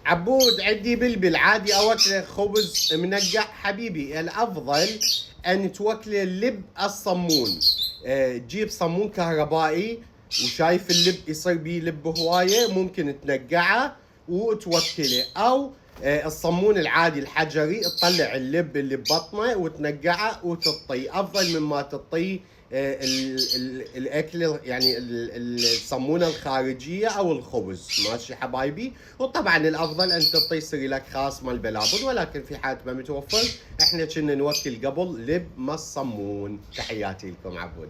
عبود عندي بلبل عادي اوكله خبز منقع حبيبي. الافضل ان توكله اللب الصمون. تجيب صمون كهربائي وشايف اللب يصير بيه لب هوايه، ممكن تنقعه وتوكله، او الصمون العادي الحجري تطلع اللب اللي ببطنه وتنقعه وتطي، افضل مما تطي الاكل يعني الصمونه الخارجيه او الخبز. ماشي حبايبي. وطبعا الافضل ان تطي سريلك خاص مال بلابل، ولكن في حال ما متوفر احنا كنا نوكل قبل لب ما الصمون. تحياتي لكم عبود.